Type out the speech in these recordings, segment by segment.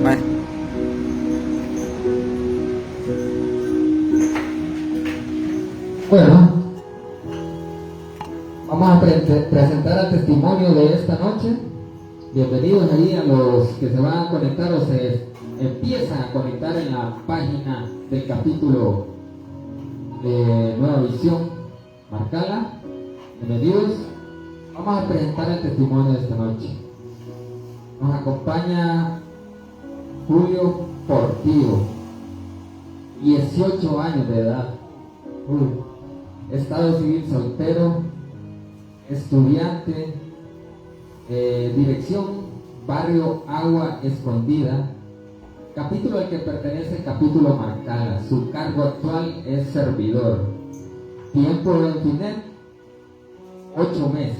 Bye. Bueno, vamos a presentar el testimonio de esta noche. Bienvenidos ahí a los que se van a conectar o se empiezan a conectar en la página del capítulo de Nueva Visión. Marcala, bienvenidos. Vamos a presentar el testimonio de esta noche. Nos acompaña Julio Portillo, 18 años de edad. Estado civil soltero, estudiante, dirección Barrio Agua Escondida, capítulo al que pertenece el capítulo Marcala. Su cargo actual es servidor. Tiempo en Finet, 8 meses.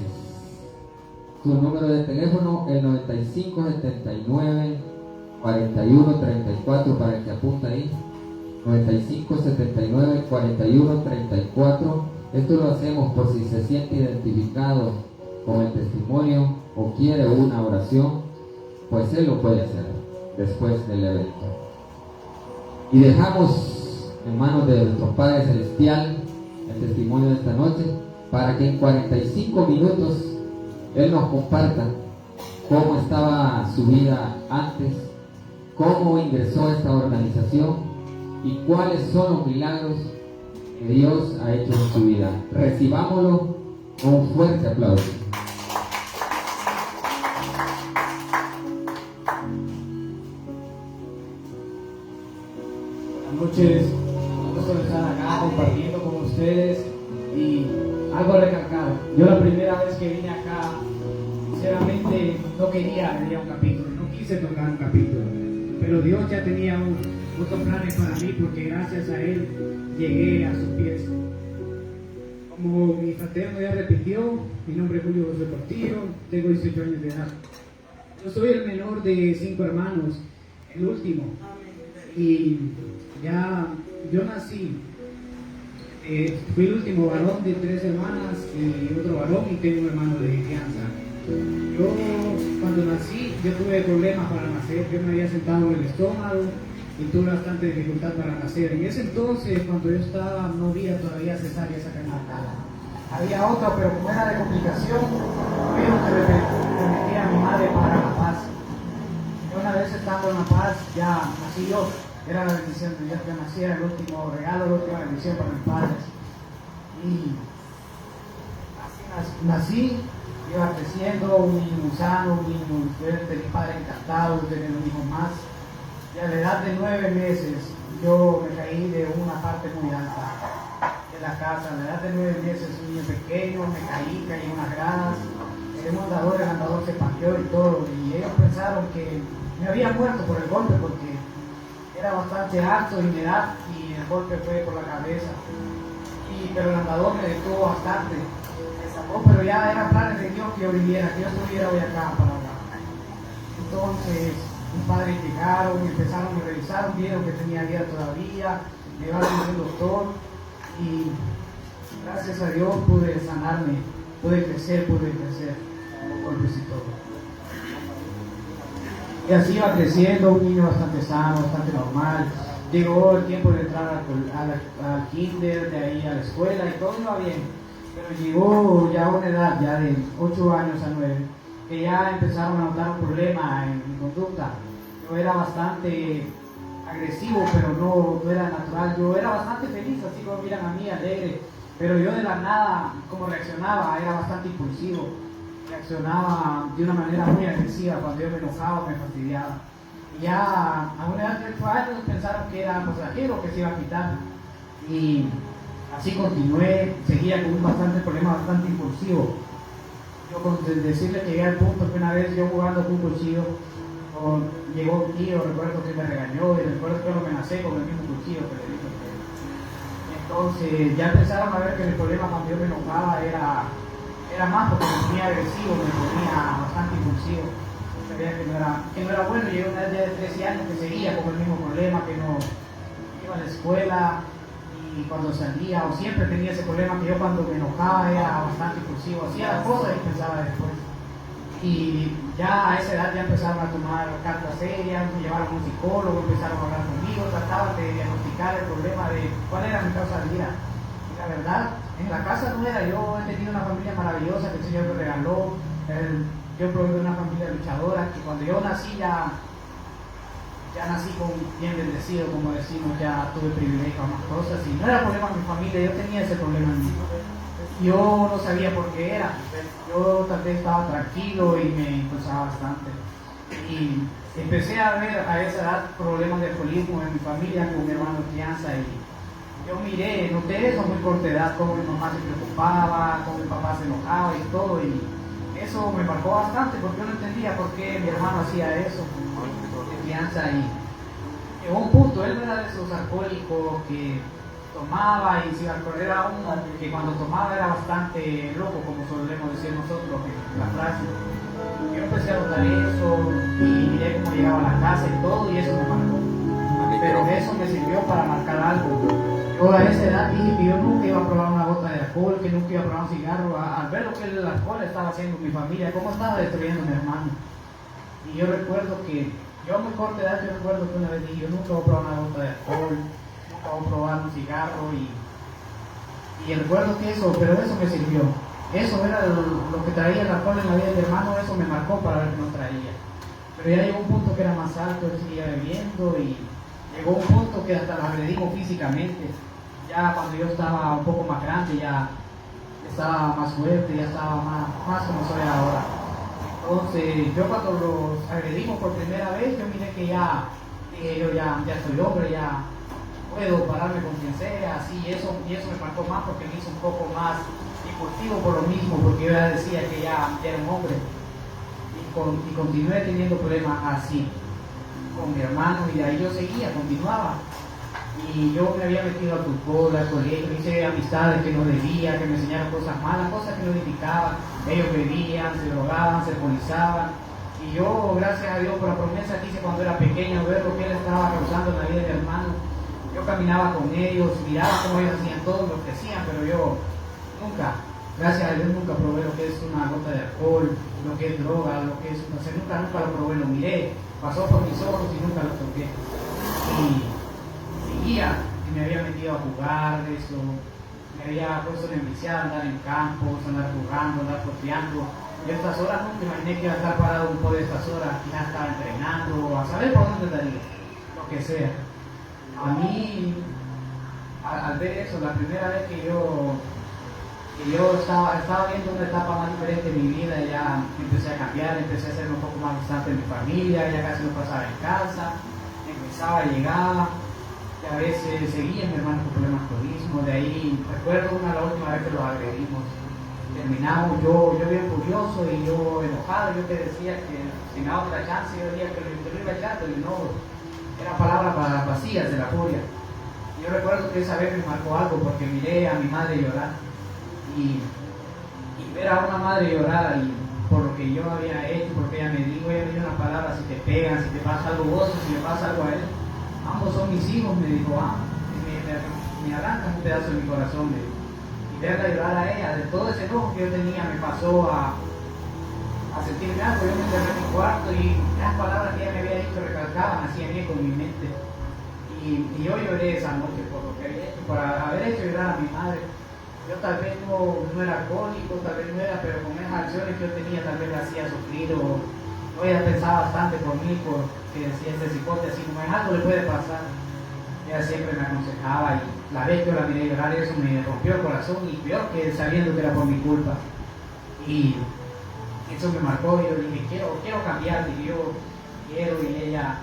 Su número de teléfono el 9579 4134 para el que apunta ahí. 9579 4134. Esto lo hacemos por si se siente identificado con el testimonio o quiere una oración, pues él lo puede hacer después del evento. Y dejamos en manos de nuestro Padre Celestial el testimonio de esta noche, para que en 45 minutos Él nos comparta cómo estaba su vida antes, cómo ingresó a esta organización y cuáles son los milagros que Dios ha hecho en su vida. Recibámoslo con un fuerte aplauso. Buenas noches, un gusto estar acá compartiendo con ustedes y algo a recalcar. Yo la primera vez que vine acá, sinceramente no quería leer un capítulo, no quise tocar un capítulo, pero Dios ya tenía muchos planes para mí porque gracias a Él llegué a sus pies. Como mi fraterno ya repitió, mi nombre es Julio José Portillo, tengo 18 años de edad. Yo soy el menor de 5 hermanos, el último. Y ya yo nací, fui el último varón de 3 hermanas y otro varón, y tengo un hermano de crianza. Yo cuando nací, yo tuve problemas para nacer, yo me había sentado en el estómago y tuve bastante dificultad para nacer. En ese entonces, cuando yo estaba, no había todavía cesárea sacramental. Había otra, pero como era de complicación, tuvieron que remitir a mi madre para La Paz. Y una vez estando en La Paz, ya nací yo. Era la bendición de Dios que naciera, el último regalo, la última bendición para mis padres. Y así nací, iba creciendo, un niño sano, un niño muy fuerte, mi padre encantado de tener un hijo más. Y a la edad de 9 meses, yo me caí de una parte muy alta de la casa. A la edad de 9 meses, un niño pequeño, me caí en unas gradas. El andador se partió y todo. Y ellos pensaron que me había muerto por el golpe porque era bastante alto y mi edad, y el golpe fue por la cabeza. Pero el andador me detuvo bastante, me sacó, pero ya eran planes de Dios que yo viviera, que yo estuviera hoy acá para hablar. Entonces, mis padres llegaron, empezaron, me revisaron, vieron que tenía vida todavía, me llevaron a un doctor y gracias a Dios pude sanarme, pude crecer, con golpes y todo. Y así iba creciendo, un niño bastante sano, bastante normal. Llegó el tiempo de entrar al kinder, de ahí a la escuela y todo iba bien. Pero llegó ya una edad, ya de 8 años a 9, que ya empezaron a notar un problema en mi conducta. Yo era bastante agresivo, pero no era natural. Yo era bastante feliz, así como miran a mí, alegre. Pero yo de la nada, como reaccionaba, era bastante impulsivo. Reaccionaba de una manera muy agresiva. Cuando yo me enojaba, me fastidiaba. Y ya a una edad de 8 años pensaron que era pasajero, que se iba a quitar. Y así continué, seguía con un problema bastante impulsivo. Yo con decirle que llegué al punto que una vez yo jugando con un cuchillo, llegó un tío, recuerdo que me regañó, y recuerdo que lo amenacé con el mismo cuchillo que le dijo. Entonces ya empezaron a ver que el problema cuando yo me enojaba era más porque me ponía agresivo, me ponía bastante impulsivo. Sabía que no era bueno. Llegué una edad de 13 años que seguía con el mismo problema, que no iba a la escuela y cuando salía, o siempre tenía ese problema que yo cuando me enojaba era bastante impulsivo, hacía las cosas y pensaba después. Y Y ya a esa edad ya empezaron a tomar cartas serias, me llevaron a un psicólogo, empezaron a hablar conmigo, trataban de diagnosticar el problema de cuál era mi causa de vida. Y la verdad, en la casa no era, yo he tenido una familia maravillosa que el Señor me regaló. Yo provengo de una familia luchadora que cuando yo nací ya nací con bien bendecido, como decimos, ya tuve privilegio a más cosas y no era problema en mi familia, yo tenía ese problema en mí. Yo no sabía por qué era, yo tal vez estaba tranquilo y me impulsaba bastante. Y empecé a ver a esa edad problemas de alcoholismo en mi familia con mi hermano en crianza y yo noté eso a muy corta edad, cómo mi mamá se preocupaba, cómo mi papá se enojaba y todo, y eso me marcó bastante porque yo no entendía por qué mi hermano hacía eso de crianza. Y llegó un punto, él no era de esos alcohólicos que tomaba y si alcohol era uno que cuando tomaba era bastante loco, como solemos decir nosotros en la frase. Yo empecé a notar eso y miré cómo llegaba a la casa y todo, y eso me marcó. Pero eso me sirvió para marcar algo. Yo a esa edad dije que yo nunca iba a probar una gota de alcohol, que nunca iba a probar un cigarro, al ver lo que el alcohol estaba haciendo en mi familia, cómo estaba destruyendo a mi hermano. Y yo recuerdo que, yo a muy corta edad, yo recuerdo que una vez dije, yo nunca voy a probar una gota de alcohol, nunca voy a probar un cigarro, y recuerdo que pero eso me sirvió. Eso era lo que traía el alcohol en la vida de mi hermano, eso me marcó para ver que no traía. Pero ya llegó un punto que era más alto, él seguía bebiendo y llegó un punto que hasta lo agredimos físicamente. Ya cuando yo estaba un poco más grande, ya estaba más fuerte, ya estaba más como soy ahora. Entonces, yo cuando los agredimos por primera vez, yo miré que dije yo ya soy hombre, ya puedo pararme con quien sea, así, y eso me marcó más porque me hizo un poco más impulsivo por lo mismo, porque yo ya decía que ya era un hombre. Y continué teniendo problemas así con mi hermano, y de ahí yo continuaba. Y yo me había metido al fútbol, al colegio, hice amistades que no debía, que me enseñaron cosas malas, cosas que no edificaban. Ellos bebían, se drogaban, se alcoholizaban. Y yo, gracias a Dios por la promesa que hice cuando era pequeño, ver lo que él estaba causando en la vida de mi hermano. Yo caminaba con ellos, miraba cómo ellos hacían todo lo que hacían, pero yo nunca, gracias a Dios, nunca probé lo que es una gota de alcohol, lo que es droga, lo que es, no sé, nunca lo probé, lo miré, pasó por mis ojos y nunca lo toqué. Y seguía, y me había metido a jugar eso, me había puesto en enviciar, andar en campos, andar jugando, andar copiando. Y a estas horas nunca imaginé que iba a estar parado un poco de estas horas, quizás estaba entrenando, a saber por dónde estaría, lo que sea. A mí, al ver eso, la primera vez que yo estaba viendo una etapa más diferente de mi vida, ya empecé a cambiar, empecé a ser un poco más distante de mi familia, ya casi no pasaba en casa, empezaba a llegar, y a veces seguía mi hermano con problemas de alcoholismo. De ahí recuerdo la última vez que los agredimos, terminamos, yo bien furioso y yo enojado, yo te decía que si me daba otra chance, yo decía que lo iba a echar, pero no, eran palabras vacías de la furia. Yo recuerdo que esa vez me marcó algo porque miré a mi madre llorar y ver a una madre llorar y por lo que yo había hecho, porque ella me dijo una palabra, si te pegan, si te pasa algo vos, si me pasa algo a él, ambos son mis hijos, me dijo, me arranca un pedazo de mi corazón, y verla llorar a ella, de todo ese enojo que yo tenía, me pasó a sentirme algo. Yo me encerré en mi cuarto y las palabras que ella me había dicho recalcaban así en mí con mi mente, y yo lloré esa noche por lo que había hecho, por haber hecho llorar a mi madre. Yo tal vez no era alcohólico, tal vez no era, pero con esas acciones que yo tenía tal vez la hacía sufrir, o ella pensaba bastante por mí, porque decía, este cipote así como es algo le puede pasar. Ella siempre me aconsejaba, y la vez que yo la miré llorar, eso me rompió el corazón, y peor que sabiendo que era por mi culpa. Y eso me marcó, y yo dije, quiero cambiar, y yo quiero, y ella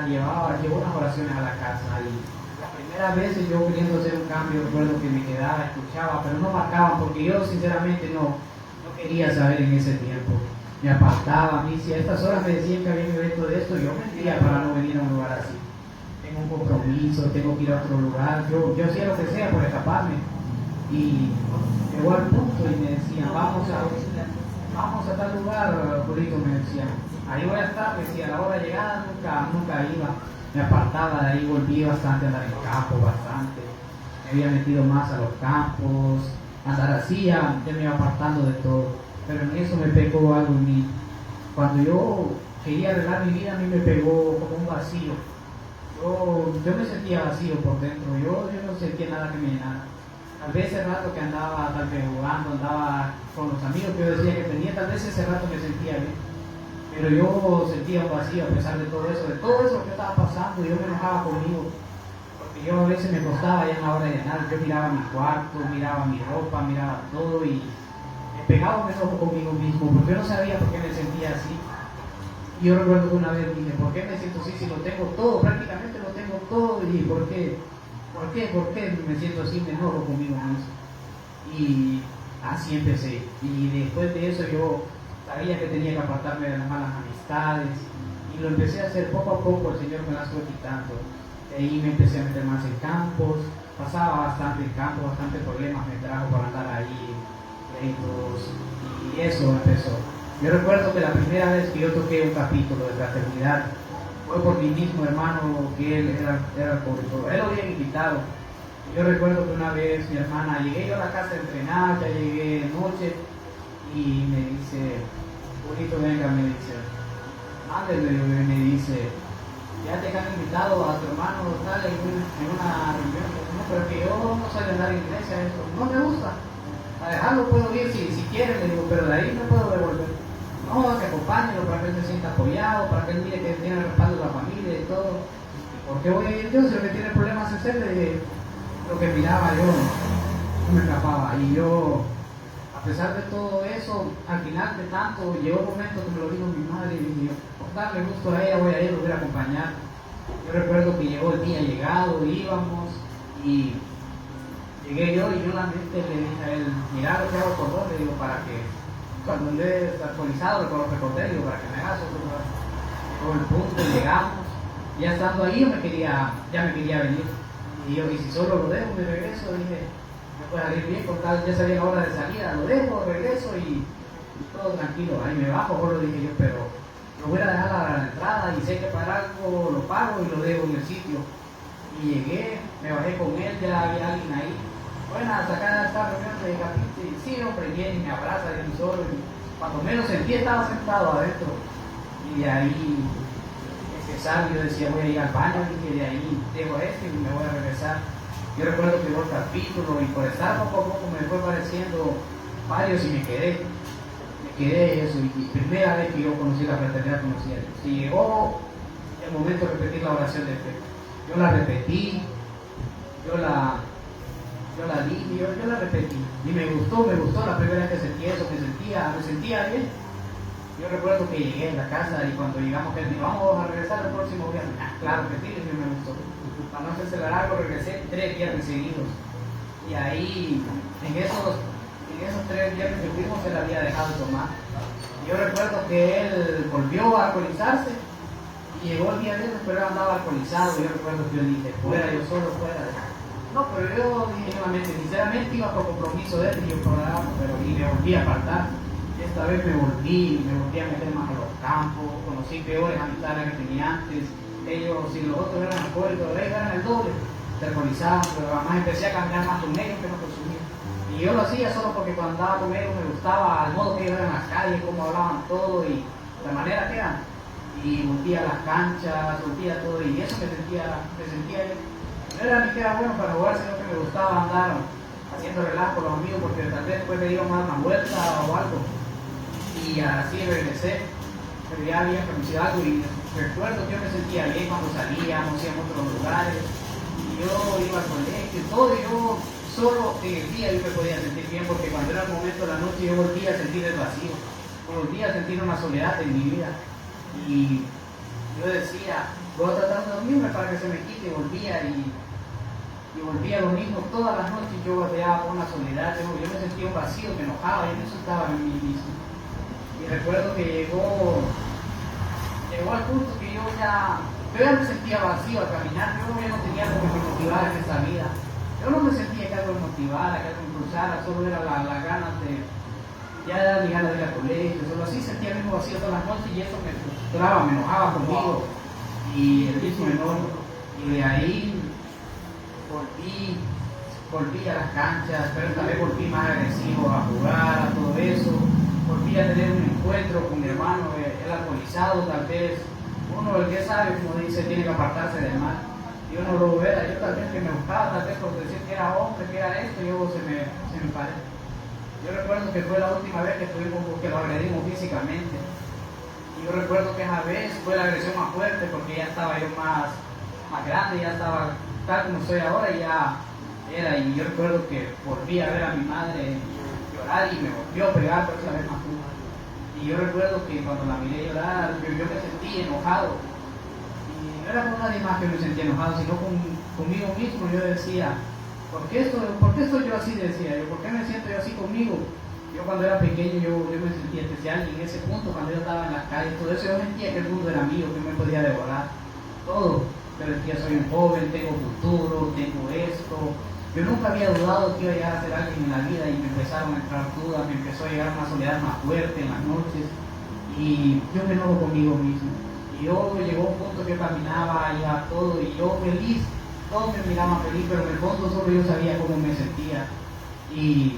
llevó unas oraciones a la casa, y las primeras veces yo queriendo hacer un cambio, recuerdo que me quedaba, escuchaba, pero no marcaban, porque yo sinceramente no quería saber en ese tiempo. Me apartaba. A mí, si a estas horas me decían que había un evento de esto, yo mentía para no venir a un lugar así. Tengo un compromiso, tengo que ir a otro lugar, yo hacía lo que sea por escaparme. Y llegó al punto y me decían, vamos a tal lugar, Julito, me decían, ahí voy a estar, que si a la hora de llegada nunca iba. Me apartaba de ahí, volví bastante a andar en campo, bastante. Me había metido más a los campos, andar así, ya me iba apartando de todo. pero en eso me pegó algo en mí. Cuando yo quería arreglar mi vida, a mí me pegó como un vacío. Yo me sentía vacío por dentro, yo no sentía nada que me llenara. Tal vez ese rato que andaba tal vez jugando, andaba con los amigos que yo decía que tenía, tal vez ese rato me sentía bien. Pero yo sentía un vacío a pesar de todo eso que estaba pasando, yo me enojaba conmigo. Porque yo a veces me costaba ya en la hora de llenar, yo miraba mi cuarto, miraba mi ropa, miraba todo y me pegaba un enojo conmigo mismo, porque yo no sabía por qué me sentía así. Y yo recuerdo que una vez dije, ¿por qué me siento así si lo tengo todo? Prácticamente lo tengo todo, y ¿por qué me siento así? Me enojo conmigo mismo. Y así empecé. Y después de eso yo sabía que tenía que apartarme de las malas amistades, y lo empecé a hacer poco a poco, el Señor me las fue quitando. De ahí me empecé a meter más en campos, pasaba bastante en campo, bastante problemas me trajo para andar ahí, pleitos, y eso empezó. Yo recuerdo que la primera vez que yo toqué un capítulo de fraternidad fue por mi mismo hermano, que él era alcohólico, él lo había invitado. Yo recuerdo que una vez mi hermana, llegué yo a la casa a entrenar, ya llegué de noche, y me dice, bonito, venga, me dice, mándeme, me dice, ya te han invitado a tu hermano tal en una reunión. No, pero que yo no soy de andar en iglesia, eso no me gusta. A dejarlo puedo ir si quieren, le digo, pero de ahí no puedo devolver. No, que acompáñelo para que él se sienta apoyado, para que él mire que tiene el respaldo de la familia y todo. ¿Por qué voy a ir yo si lo que tiene problemas es él? Lo que miraba yo no me escapaba. Y yo, a pesar de todo eso, al final de tanto, llegó un momento que me lo dijo mi madre y dije, por darle gusto a ella, voy a ir, lo voy a acompañar. Yo recuerdo que llegó el día llegado, íbamos, y llegué yo y yo la mente le dije a él, mira lo que hago por vos, le digo, para que cuando le he actualizado, lo recordé, digo, para que me hagas otro lugar. Todo el punto, llegamos, ya estando ahí ya me quería venir. Y yo, y si solo lo dejo, me regreso, dije, me puede salir bien, por tal, ya sabía la hora de salida, lo dejo, regreso y todo tranquilo. Ahí me bajo, lo dije yo, pero lo voy a dejar a la entrada y sé que para algo lo pago y lo dejo en el sitio. Y llegué, me bajé con él, ya había alguien ahí. Bueno, hasta acá esta reunión de capítulo, y sí, hombre, viene y me abraza de mi solo. Y cuando menos sentí, estaba sentado adentro. Y de ahí empezar, yo decía, voy a ir al baño, y de ahí dejo esto y me voy a regresar. Yo recuerdo que hubo el capítulo y por estar poco a poco me fue pareciendo varios y me quedé eso. Y primera vez que yo conocí la fraternidad, conocí a Dios. Y llegó el momento de repetir la oración de fe. Yo la repetí, yo la dije, yo la repetí. Y me gustó la primera vez que sentí eso, me sentía bien. Yo recuerdo que llegué a la casa y cuando llegamos, él me dijo, vamos a regresar el próximo viernes. Claro que sí, y me gustó. Para no hacerse largo, regresé 3 viernes seguidos. Y ahí, en esos 3 viernes que fuimos, él había dejado de tomar. Yo recuerdo que él volvió a alcoholizarse y llegó el día viernes, pero él andaba alcoholizado. Yo recuerdo que yo dije, fuera, yo solo fuera. No, pero yo dije nuevamente, sinceramente iba por compromiso de él y yo programa, y me volví a apartar. Esta vez me volví a meter más a los campos, conocí peores amistades que tenía antes. Ellos, si los otros eran alcohólicos, ellos eran el doble, se alcoholizaban, pero además empecé a caminar más con ellos que no consumir. Y yo lo hacía solo porque cuando andaba con ellos me gustaba el modo que ellos eran en las calles, cómo hablaban todo y la manera que eran. Y volvía a las canchas, volvía todo, y eso me sentía bien. No era ni que era bueno para jugar, sino que me gustaba andar haciendo relajo con los amigos, porque tal vez después me iban a dar una vuelta o algo. Y así regresé, pero ya había conocido algo y recuerdo que yo me sentía bien cuando salíamos, íbamos a otros lugares, y yo iba al colegio y todo, y yo solo en el día yo me podía sentir bien, porque cuando era el momento de la noche yo volvía a sentir el vacío, volvía a sentir una soledad en mi vida, y yo decía, voy a tratar de dormirme para que se me quite, y volvía lo mismo todas las noches. Yo batallaba por una soledad, yo me sentía un vacío, me enojaba, yo me insultaba en mí mismo. Y recuerdo que llegó al punto que yo ya me sentía vacío al caminar, yo ya no tenía algo que me motivara en esta vida. Yo no me sentía que algo me motivara, que algo me impulsara, solo era las ganas de, ya ni ganas de ir al colegio, solo así sentía el mismo vacío todas las noches y eso me frustraba, me enojaba conmigo y el mismo enojo. Y de ahí volví a las canchas, pero tal vez volví más agresivo a jugar, a todo eso. volví a tener un encuentro con mi hermano, el alcoholizado, tal vez uno, el que sabe, como dice, tiene que apartarse del mal. Y uno lo ve, yo tal vez que me buscaba, tal vez por decir que era hombre, que era esto, y luego se me paré. Yo recuerdo que fue la última vez que tuvimos, que lo agredimos físicamente. Y yo recuerdo que esa vez fue la agresión más fuerte porque ya estaba yo más grande, ya estaba tal como soy ahora, y ya era. Y yo recuerdo que volví a ver a mi madre llorar y me volvió a pegar por esa vez más fuerte. Y yo recuerdo que cuando la miré llorar, yo me sentí enojado. Y no era con nadie más que me sentía enojado, sino conmigo mismo. Yo decía, ¿por qué estoy yo así? Decía yo, ¿por qué me siento yo así conmigo? Yo cuando era pequeño yo me sentía especial, y en ese punto cuando yo estaba en las calles, todo eso, yo sentía que el mundo era mío, que me podía devorar todo. Yo decía, soy un joven, tengo futuro, tengo esto. Yo nunca había dudado que iba a llegar a ser alguien en la vida, y me empezaron a entrar dudas, me empezó a llegar una soledad más fuerte en las noches, y yo me enojo conmigo mismo. Y yo llegó un punto que yo caminaba, iba todo, y yo feliz, todos me miraban feliz, pero en el fondo solo yo sabía cómo me sentía. Y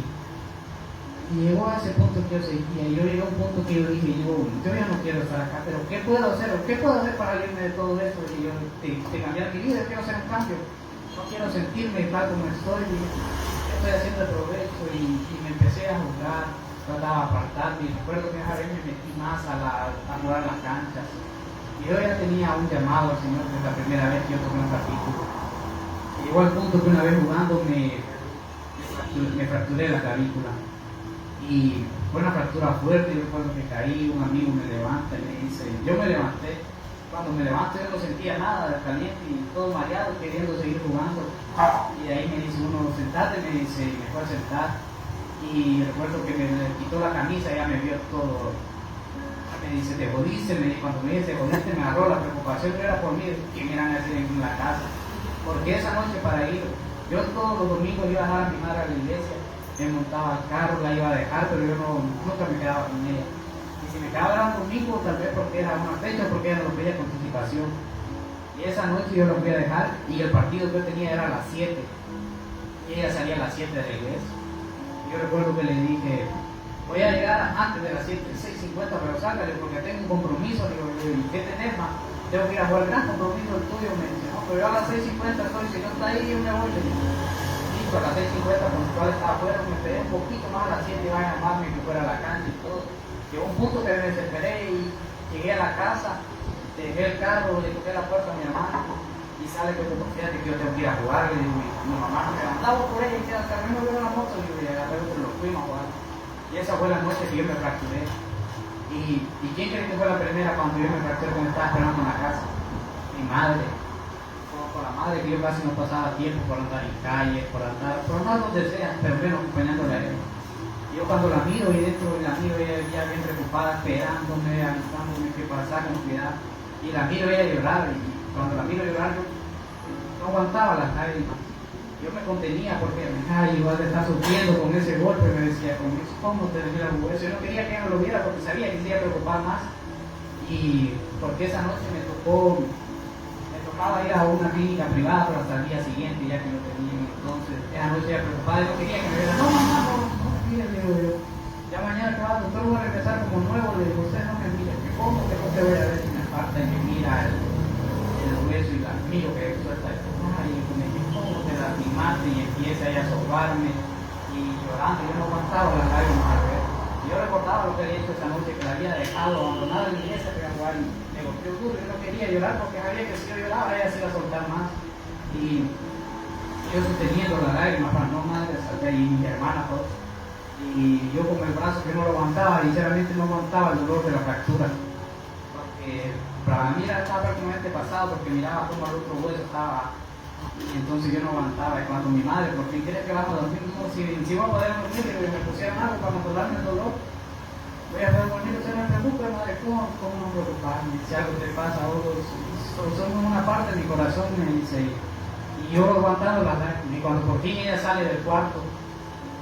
llegó a ese punto que yo sentía, y yo llegué a un punto que yo dije, yo ya no quiero estar acá, pero ¿qué puedo hacer? ¿Qué puedo hacer para salirme de todo esto? Y yo, de cambiar mi vida, quiero hacer un cambio. No quiero sentirme tal como estoy haciendo el provecho, y me empecé a juzgar, trataba de apartarme. Y recuerdo que esa vez me metí más a jugar las canchas. Y yo ya tenía un llamado al Señor desde la primera vez que yo toqué un capítulo. Y llegó al punto que una vez jugando me fracturé la clavícula. Y fue una fractura fuerte. Yo recuerdo que caí, un amigo me levanta y me dice, yo me levanté. Cuando me levanto yo no sentía nada caliente y todo mareado, queriendo seguir jugando. Y de ahí me dice uno, sentate, me dice, y me fue a sentar. Y recuerdo que me quitó la camisa y ya me vio todo. Me dice, te jodiste. Cuando me dice, te jodiste, me agarró la preocupación, no era por mí, que me iban a decir en la casa. Porque esa noche para ir, yo todos los domingos iba a dejar a mi madre a la iglesia, me montaba al carro, la iba a dejar, pero yo nunca me quedaba con ella. Si me quedaba un domingo, tal vez porque era una fecha, porque ella lo pedía con anticipación. Y esa noche yo lo fui a dejar, y el partido que yo tenía era a las 7. Y ella salía a las 7 de la iglesia. Yo recuerdo que le dije, voy a llegar antes de las 7, 6:50, pero sácale porque tengo un compromiso. Digo, ¿y qué tenés, ma? Tengo que ir a jugar, gran compromiso el tuyo. Me dice, no, pero yo a las 6:50 estoy, si no está ahí, yo me voy. Listo, a las 6:50, cuando yo estaba afuera, me esperé un poquito más a las 7, iban a llamarme que fuera a la cancha y todo. Llegó un punto que me desesperé y llegué a la casa, dejé el carro, le toqué la puerta a mi hermana y sale que fíjate que yo tengo que ir a jugar. Le digo, mi mamá no me andaba por ella y queda hasta el mismo de la moto, y yo agarré, pero lo fuimos a jugar. Y esa fue la noche que yo me fracturé. ¿Y quién cree que fue la primera cuando yo me fracturé, cuando estaba esperando en la casa? Mi madre. Con la madre, que yo casi no pasaba tiempo por andar en calle, por andar donde sea, pero menos acompañándola a ella. Yo cuando la miro, y dentro de la miro, ella ya bien preocupada, esperándome, avistándome qué pasaba, con cuidado. Y la miro ella llorar, y cuando la miro llorar, yo no aguantaba las lágrimas. Yo me contenía porque igual te está sufriendo con ese golpe, me decía, con eso, ¿cómo te decía eso? Yo no quería que ella lo viera porque sabía que se iba a preocupar más. Y porque esa noche me tocaba ir a una clínica privada, pero hasta el día siguiente, ya que lo tenía. Entonces, esa noche ella preocupada, yo no quería que me viera, no, mamá, no. Le digo yo, ya mañana que va, doctor, voy a regresar como nuevo. Le digo, usted no me mira, que cómo que no te voy a ver si me falta, y me mira el hueso y la miro que suelta esto. Y me dice, cómo te lastimaste, y empieza ella a sobarme y llorando. Yo no aguantaba las lágrimas al ver. Yo recordaba lo que había hecho esa noche, que la había dejado abandonada en la iglesia, que iba a jugar, y me golpeó duro. Yo no quería llorar porque sabía que si yo lloraba ella se iba a soltar más. Y yo sosteniendo la lágrima para no madre, y mi hermana todo. Y yo con el brazo que no lo aguantaba, sinceramente no aguantaba el dolor de la fractura, porque para mí estaba prácticamente pasado, porque miraba cómo el otro hueso estaba, y entonces yo no aguantaba. Y cuando mi madre, ¿por qué crees que vamos a dormir? No, si voy a poder dormir, y me pusieron algo para controlarme el dolor, voy a poder dormir. Usted no me preocupe, madre, ¿cómo no preocuparme? Si algo te pasa, son una parte de mi corazón, me dice. Y yo aguantando las lágrimas, y cuando por fin ella sale del cuarto,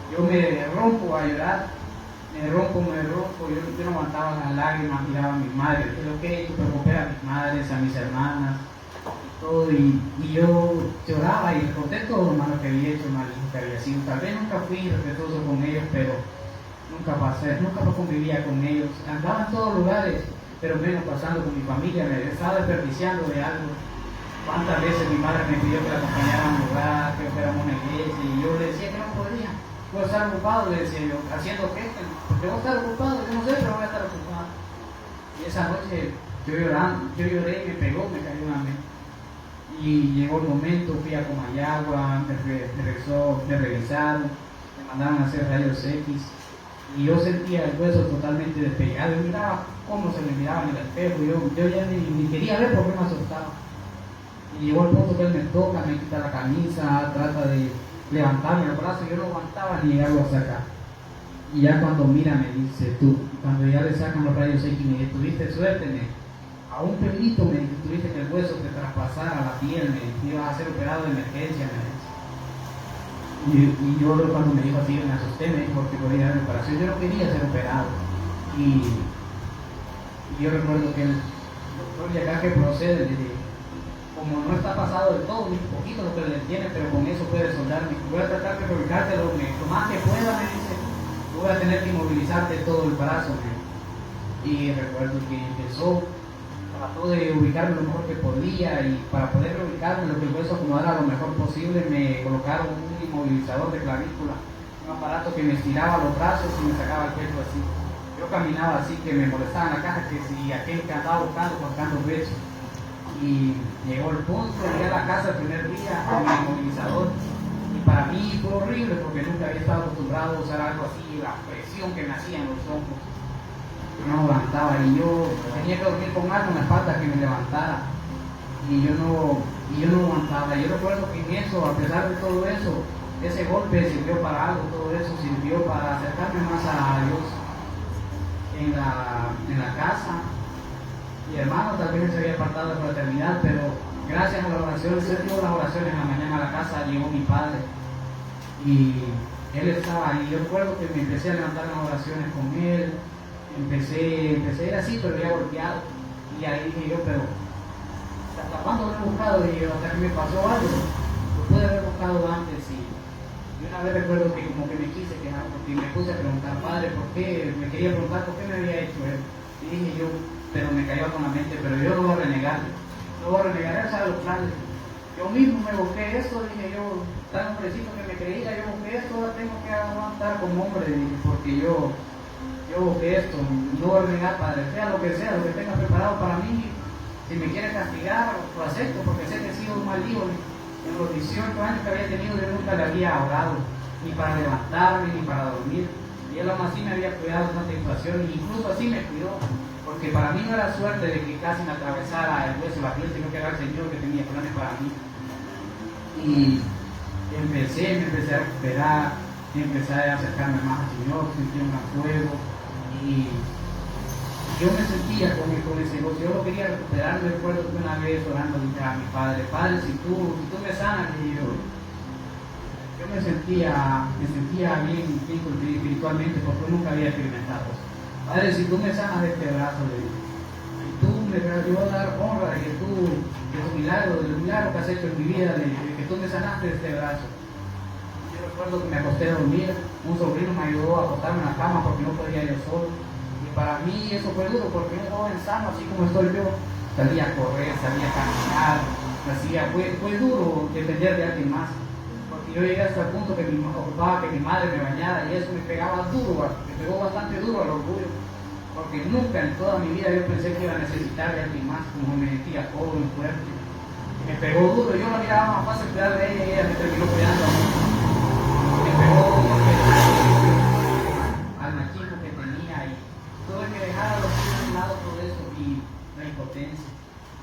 yo me rompo a llorar, me rompo, yo no aguantaba las lágrimas, miraba a mi madre, lo que he hecho, preocupé a mis madres, a mis hermanas, y todo, y yo lloraba y recordé todo lo malo que había hecho, mal que había sido. Tal vez nunca fui respetuoso con ellos, pero nunca convivía con ellos. Andaba en todos lugares, pero menos pasando con mi familia, me estaba desperdiciando de algo. ¿Cuántas veces mi madre me pidió que la acompañara a un lugar, que fuéramos a una iglesia, y yo le decía que no podía? Voy a estar ocupado, le decía yo, ¿haciendo qué? Porque voy a estar ocupado, yo no sé, pero voy a estar ocupado. Y esa noche yo lloré, me pegó, me cayó una mente. Y llegó el momento, fui a Comayagua, me revisaron, me mandaron a hacer rayos X, y yo sentía el hueso totalmente despegado, y miraba cómo se me miraba en el espejo, yo ya ni quería ver porque me asustaba. Y llegó el punto que él me toca, me quita la camisa, trata de levantarme el brazo, yo no aguantaba ni llegarlo a sacar. Y ya cuando mira me dice, cuando ya le sacan los rayos X, me dice, tuviste suerte, a un pelito me dice, tuviste que el hueso te traspasara la piel, me ibas a ser operado de emergencia, me dice. Y yo cuando me dijo así, me asusté, me dijo, porque podía haber operación, yo no quería ser operado. Y yo recuerdo que el doctor de acá que procede, como no está pasado del todo, un poquito lo que le tiene, pero con eso puede soldarme. Voy a tratar de reubicarte lo más que pueda, me dice. Voy a tener que inmovilizarte todo el brazo, y recuerdo que trató de ubicarme lo mejor que podía, y para poder reubicarme, lo que el hueso acomodara lo mejor posible, me colocaron un inmovilizador de clavícula, un aparato que me estiraba los brazos y me sacaba el pecho así. Yo caminaba así, que me molestaba en la caja, que si aquel que andaba buscando pecho. Y llegó el punto, llegué a la casa el primer día con el inmovilizador, y para mí fue horrible porque nunca había estado acostumbrado a usar algo así, la presión que me hacían los hombros, no aguantaba, y yo tenía que dormir con algo en la espalda que me levantara, y yo no aguantaba. Yo recuerdo que en eso, a pesar de todo eso, ese golpe sirvió para algo, todo eso sirvió para acercarme más a Dios en la casa. Mi hermano tal vez se había apartado de fraternidad, pero gracias a las oraciones, él dio las oraciones en la mañana a la casa, llegó mi padre y él estaba ahí. Yo recuerdo que me empecé a levantar en las oraciones con él, empecé a ir así, pero ya golpeado, y ahí dije yo, pero ¿hasta cuándo lo he buscado? Y yo, hasta que me pasó algo, lo pude haber buscado antes. Y una vez recuerdo que como que me quise quejar, porque me puse a preguntar, padre, ¿por qué? Me quería preguntar por qué me había hecho él, y dije yo, pero me cayó con la mente, pero yo no voy a renegar, él sabe los planes. Yo mismo me busqué esto, dije yo, tan hombrecito que me creía, yo busqué esto, ahora tengo que aguantar como hombre, dije, porque yo busqué esto, no voy a renegar, padre, sea lo que tenga preparado para mí. Si me quiere castigar, lo acepto, porque sé que he sido un mal hijo. En los 18 años que había tenido, yo nunca le había orado, ni para levantarme, ni para dormir, y él aún así me había cuidado de tanta situación, e incluso así me cuidó. Porque para mí no era suerte de que casi me atravesara el hueso la piel, sino que era el Señor que tenía planes para mí. Y me empecé a recuperar, empecé a acercarme más al Señor, sentí un fuego, y yo me sentía con ese gozo. Yo lo quería recuperar. Me recuerdo que una vez orando dije a mi padre, si tú me sanas, y yo me sentía bien espiritualmente, porque nunca había experimentado eso. Padre, si tú me sanas de este brazo, y tú me vas a dar honra de tu milagro, del milagro que has hecho en mi vida, de que tú me sanaste de este brazo. Yo recuerdo que me acosté a dormir, un sobrino me ayudó a acostarme en la cama porque no podía yo solo. Y para mí eso fue duro, porque un joven sano, así como estoy yo, salía a correr, salía a caminar, fue duro depender de alguien más. Porque yo llegué hasta el punto que ocupaba que mi madre me bañara, y eso me pegaba duro, me pegó bastante duro al orgullo, porque nunca en toda mi vida yo pensé que iba a necesitar de alguien más, como me sentía joven, fuerte. Me pegó duro, yo la miraba más fácil cuidar de ella, y ella me terminó cuidando a mí. Me pegó al machismo que tenía, y tuve que dejar a los hijos a un lado todo eso, y la impotencia.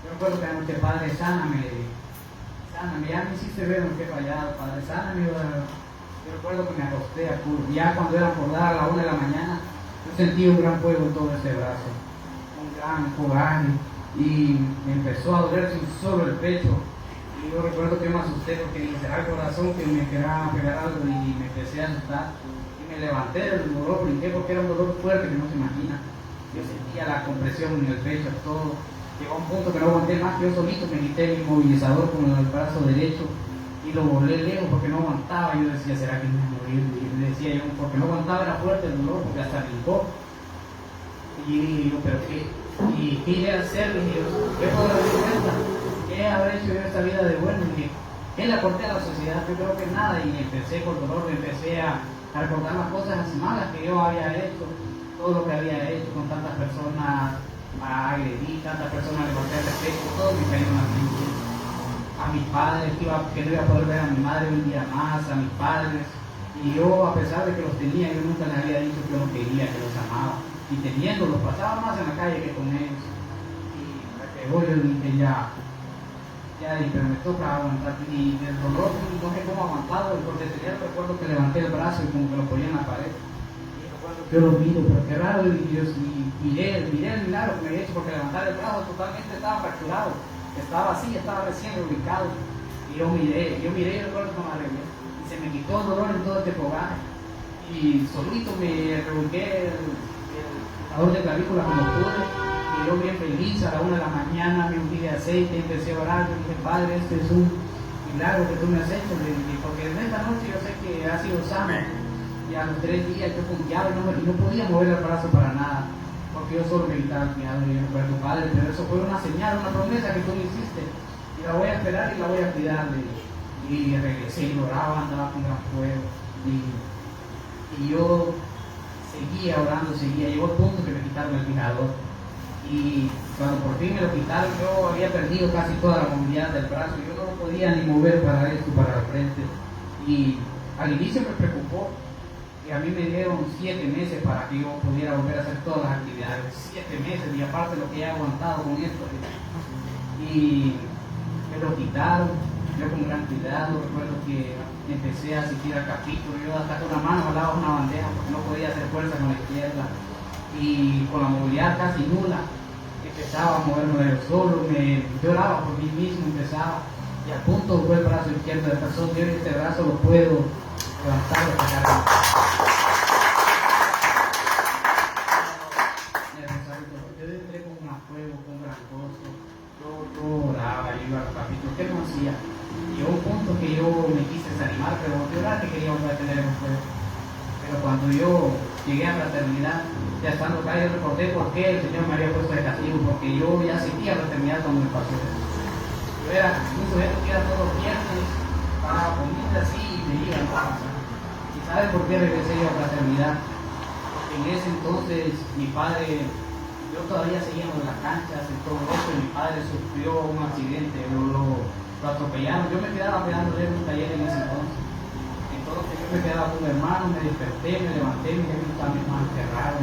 Yo recuerdo que anoche, Padre, sáname, ya me hiciste ver en qué he fallado, Padre, sáname. Yo recuerdo que me acosté a puro, ya cuando era por dar a la 1 de la mañana, yo sentí un gran fuego en todo ese brazo, un gran coraje, y me empezó a doler solo el pecho. Y yo recuerdo que me asusté porque dije, será el corazón que me quería pegar algo, y me empecé a asustar. Y me levanté del dolor, brinqué porque era un dolor fuerte que no se imagina. Yo sentía la compresión en el pecho, todo. Llegó a un punto que no aguanté más, yo solito me quité el inmovilizador con el brazo derecho, y lo volé lejos porque no aguantaba. Yo decía, ¿será que me voy a morir? Y decía yo, porque no aguantaba, era fuerte el dolor, porque hasta brincó. Y dije yo, ¿pero qué? ¿Y qué iré a hacer? Dije yo, ¿qué puedo dar cuenta? ¿Qué habré hecho yo en esta vida de bueno? Dije, ¿qué le aporté a la sociedad? Yo creo que nada. Y empecé con dolor, empecé a recordar las cosas malas que yo había hecho, todo lo que había hecho con tantas personas, agredí, tantas personas le falté el respeto, todo me cayó en la mente. A mis padres, que no iba a poder ver a mi madre un día más, a mis padres. Y yo, a pesar de que los tenía, yo nunca les había dicho que los quería, que los amaba. Y teniéndolos, pasaba más en la calle que con ellos. Y me pegó, yo dije, ya, pero me toca aguantar. Y del dolor, no sé cómo aguantado, porque tenía el recuerdo que levanté el brazo y como que lo ponía en la pared. Y recuerdo que yo lo miro, pero qué raro, y miré el milagro que me había hecho, porque levantar el brazo totalmente estaba fracturado. Estaba así, estaba recién ubicado. Y yo miré y recuerdo que me arreglé. Y se me quitó el dolor en todo este fogaje. Y solito me revolqué el dolor de clavícula como pude. Y yo bien feliz, a la 1 de la mañana me ungí de aceite, empecé a orar. Yo dije, Padre, este es un milagro que tú me has hecho. Porque en esta noche yo sé que ha sido sano. Y a los 3 días yo confiaba y no podía mover el brazo para nada. Porque yo solo me gritaba cuidado y yo recuerdo, Padre, pero eso fue una señal, una promesa que tú me hiciste. Y la voy a esperar y la voy a cuidar. Y regresé y oraba, andaba con gran fuego. Y yo seguía orando, llegó el punto que me quitaron el fijador. Y cuando por fin me lo quitaron, yo había perdido casi toda la movilidad del brazo. Yo no lo podía ni mover para esto, para el frente. Y al inicio me preocupó. Y a mí me dieron 7 meses para que yo pudiera volver a hacer todas las actividades. 7 meses, y aparte lo que he aguantado con esto. Y me lo quitaron, yo con gran cuidado. Recuerdo que empecé a asistir al capítulo. Yo hasta con una mano jalaba una bandeja porque no podía hacer fuerza con la izquierda. Y con la movilidad casi nula, empezaba a moverme yo solo. Me lloraba por mí mismo, empezaba. Y al punto fue el brazo izquierdo de persona. Yo este brazo lo puedo levantar y sacar. Yo entré con un fuego, con gran gozo. Yo oraba, yo iba al capítulo, ¿qué no hacía? Llegó un punto que yo me quise desanimar, pero yo era que quería volver a tener un fuego. Pero cuando yo llegué a fraternidad, ya estando acá, yo recordé por qué el Señor me había puesto de castigo, porque yo ya sentía fraternidad cuando me pasó eso. Yo era un sujeto que era todos los viernes, para comida así y me iba a casa. ¿Y sabe por qué regresé yo a fraternidad? Porque en ese entonces mi padre, yo todavía seguíamos en las canchas y todo eso, y mi padre sufrió un accidente, lo atropellaron. Yo me quedaba pegándole en un taller en ese entonces. Entonces yo me quedaba con mi hermano, me desperté, me levanté, me dije, estaba mi hermano enterrado.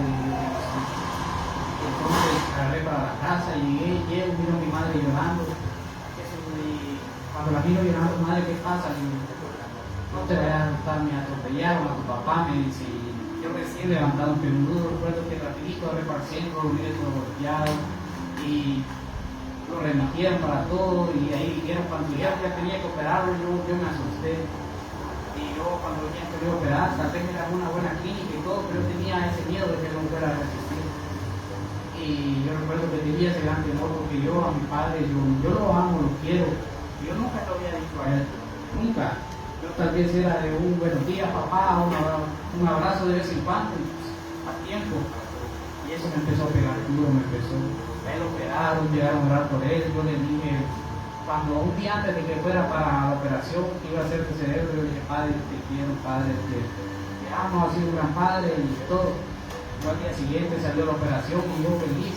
Entonces agarré para la casa, llego, miro a mi madre llorando. Cuando la miro llorando, madre, ¿qué pasa? No te vayas a asustar, me atropellaron a tu papá, me dice. Yo recién levantado un peludo, recuerdo que rapidito agarré para el centro, lo miré todo golpeado y lo remitieron para todo. Y ahí dijeron, cuando ya tenía que operarlo, yo me asusté. Y yo cuando ya quería operar, tal vez era una buena clínica y todo, pero yo tenía ese miedo de que no fuera a resistir. Y yo recuerdo que tenía ese gran temor porque yo a mi padre, yo lo amo, lo quiero. Yo nunca lo había dicho a él, nunca. Yo tal vez era de un buenos días, papá, un abrazo de vez en cuando, a tiempo. Y eso me empezó a pegar duro, me empezó. A él operaron, llegaron a orar por él. Yo le dije, cuando un día antes de que fuera para la operación, que iba a hacer tu cerebro, yo le dije, Padre, te quiero, Padre, te amo, has sido un gran padre y todo. Yo al día siguiente salió la operación y yo feliz.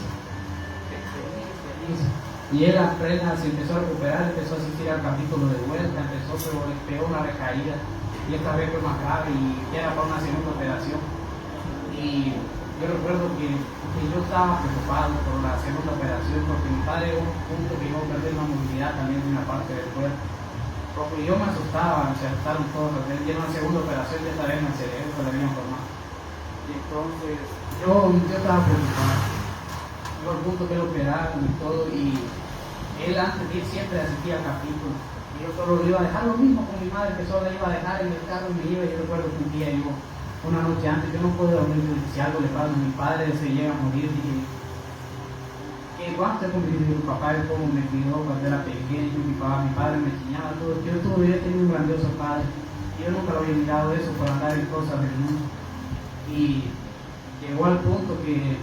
Y él apenas se empezó a recuperar, empezó a asistir al capítulo de vuelta, pero le pegó una recaída. Y esta vez fue más grave y ya era para una segunda operación. Y yo recuerdo que yo estaba preocupado por la segunda operación porque mi padre era un punto que iba a perder la movilidad también de una parte del cuerpo. Porque yo me asustaba, se asustaron todos, porque ya en la segunda operación ya estaba en el cerebro, la habían formado. Y entonces yo estaba preocupado. Al punto que lo operaron y todo, y él antes de ir siempre asistía al capítulo. Y yo solo lo iba a dejar lo mismo con mi madre, que solo la iba a dejar en el carro y me iba. Y yo recuerdo que un día una noche antes, yo no puedo dormir, si algo le pasa a mi padre, se llega a morir. Dije, ¿qué Igual estoy con mi papá, es como me crió cuando era pequeño, mi padre me enseñaba todo. Yo he tenido un grandioso padre. Yo nunca lo había mirado eso por andar en cosas del mundo. Y llegó al punto que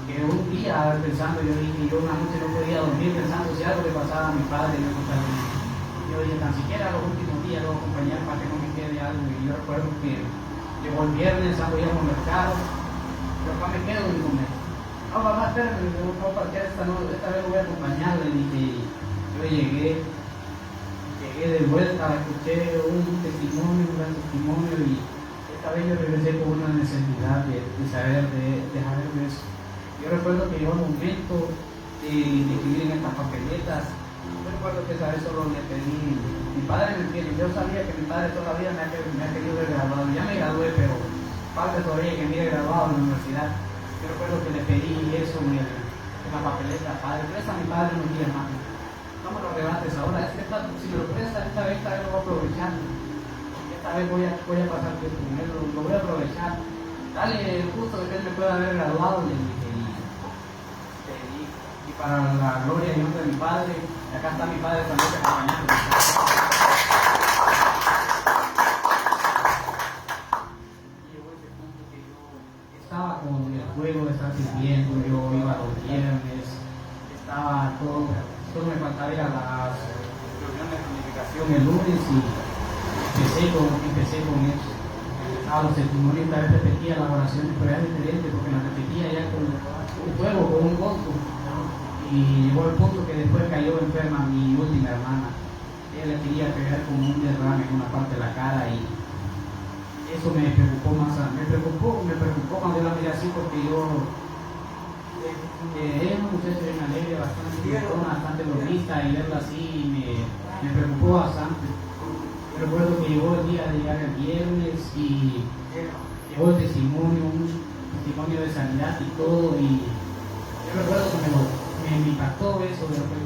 un día pensando, yo una noche no podía dormir pensando si algo le pasaba a mi padre. Yo dije, tan siquiera los últimos días lo voy a acompañar para que no me quede algo. Y yo recuerdo que llegó el viernes, algo íbamos al mercado, pero acá me quedo y comer. No, mamá, espérame, no parquear esta vez lo voy a acompañar. Le dije, yo llegué de vuelta, escuché un gran testimonio, y esta vez yo regresé con una necesidad de saber de eso. Yo recuerdo que llegó el momento de escribir en estas papeletas. Yo recuerdo que esa vez solo le pedí, mi padre me entiende, yo sabía que mi padre todavía me ha querido ver graduado, ya me gradué, pero falta todavía que me haya graduado en la universidad. Yo recuerdo que le pedí eso en la papeleta, padre, presta a mi padre unos días más. No me lo rebates ahora, si me lo prestas esta vez lo voy a aprovechar. Esta vez voy a pasar tiempo con él, lo voy a aprovechar. Dale el gusto de que él me pueda haber graduado, le dije. Y para la gloria y honra de mi padre, acá está mi padre también acompañando. Estaba con el juego de estar sirviendo, yo iba los viernes, estaba todo me faltaba ir a las reuniones de planificación el lunes y empecé con eso. Empezaba los testimonios, tal vez repetía las oraciones, pero era diferente porque las repetía ya con un juego, con un gozo. Y llegó el punto que después cayó enferma mi última hermana. Ella le quería pegar con un derrame en una parte de la cara y eso me preocupó más. Me preocupó cuando yo la miré así porque ella es una muchacha bien alegre, bastante bromista, y verla así me preocupó bastante. Yo recuerdo que llegó el día de llegar el viernes y llegó el testimonio, un testimonio de sanidad y todo, y yo recuerdo que me impactó eso de lo que